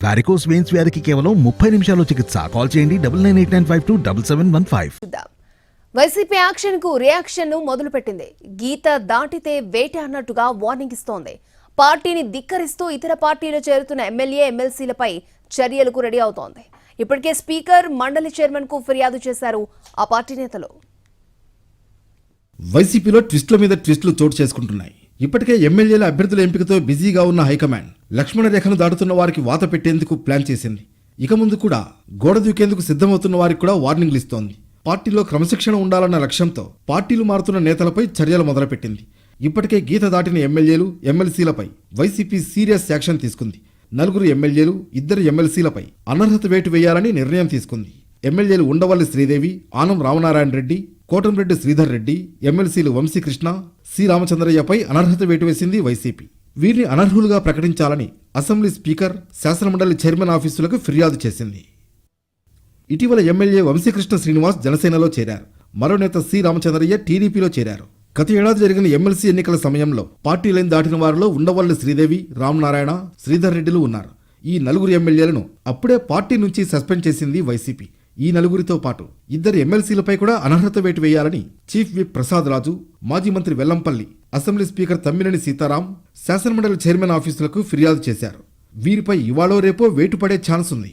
Varicose veins వ్యాధికి కేవలం 30 నిమిషాల్లో చికిత్స. కాల్ చేయండి 9989527715. చూద్దాం. వైసీపీ యాక్షన్ కు రియాక్షన్ ను మొదలుపెట్టింది. గీత దాటితే వేట అన్నట్టుగా వార్నింగ్ ఇస్తోంది. పార్టీని ధిక్కరిస్తూ ఇతర పార్టీలో చేరుతున్న ఎమ్మెల్యే ఎమ్మెల్సీలపై చర్యలకు రెడీ అవుతోంది. ఇప్పటికే స్పీకర్, మండలి చైర్మన్ కు ఫిర్యాదు చేశారు ఆ పార్టీ నేతలు. వైసీపీలో ట్విస్టుల మీద ట్విస్టులు చోటు చేసుకుంటున్నాయి. ఇప్పటికే ఎమ్మెల్యేల అభ్యర్థుల ఎంపికతో బిజీగా ఉన్న హైకమాండ్ లక్ష్మణ రేఖను దాటుతున్న వారికి వాత పెట్టేందుకు ప్లాన్ చేసింది. ఇక ముందు కూడా గోడ దూకేందుకు సిద్ధమవుతున్న వారికి కూడా వార్నింగ్లు ఇస్తోంది. పార్టీలో క్రమశిక్షణ ఉండాలన్న లక్ష్యంతో పార్టీలు మారుతున్న నేతలపై చర్యలు మొదలుపెట్టింది. ఇప్పటికే గీత దాటిన ఎమ్మెల్యేలు, ఎమ్మెల్సీలపై వైసీపీ సీరియస్ యాక్షన్ తీసుకుంది. 4 ఎమ్మెల్యేలు, 2 ఎమ్మెల్సీలపై అనర్హత వేటు వేయాలని నిర్ణయం తీసుకుంది. ఎమ్మెల్యేలు ఉండవల్లి శ్రీదేవి, ఆనం రామనారాయణ రెడ్డి, కోటంరెడ్డి శ్రీధర్ రెడ్డి, ఎమ్మెల్సీలు వంశీకృష్ణ, సి రామచంద్రయ్యపై అనర్హత వేటు వేసింది వైసీపీ. వీరిని అనర్హులుగా ప్రకటించాలని అసెంబ్లీ స్పీకర్, శాసనమండలి చైర్మన్ ఆఫీసులకు ఫిర్యాదు చేసింది. ఇటీవల ఎమ్మెల్యే వంశీకృష్ణ శ్రీనివాస్ జనసేనలో చేరారు. మరో నేత సి రామచంద్రయ్య టీడీపీలో చేరారు. గత ఏడాది జరిగిన ఎమ్మెల్సీ ఎన్నికల సమయంలో పార్టీ లైన్ దాటిన వారిలో ఉండవల్లి శ్రీదేవి, రామనారాయణ, శ్రీధర్ రెడ్డిలు ఉన్నారు. ఈ 4 ఎమ్మెల్యేలను అప్పుడే పార్టీ నుంచి సస్పెండ్ చేసింది వైసీపీ. ఈ 4తో పాటు 2 ఎమ్మెల్సీలపై కూడా అనర్హత వేటు వేయాలని చీఫ్ విప్ ప్రసాద్ రాజు, మాజీ మంత్రి వెల్లంపల్లి, అసెంబ్లీ స్పీకర్ తమ్మినేని సీతారాం, శాసనమండలి చైర్మన్ ఆఫీసులకు ఫిర్యాదు చేశారు. వీరిపై ఇవాళో రేపో వేటు పడే ఛాన్స్ ఉంది.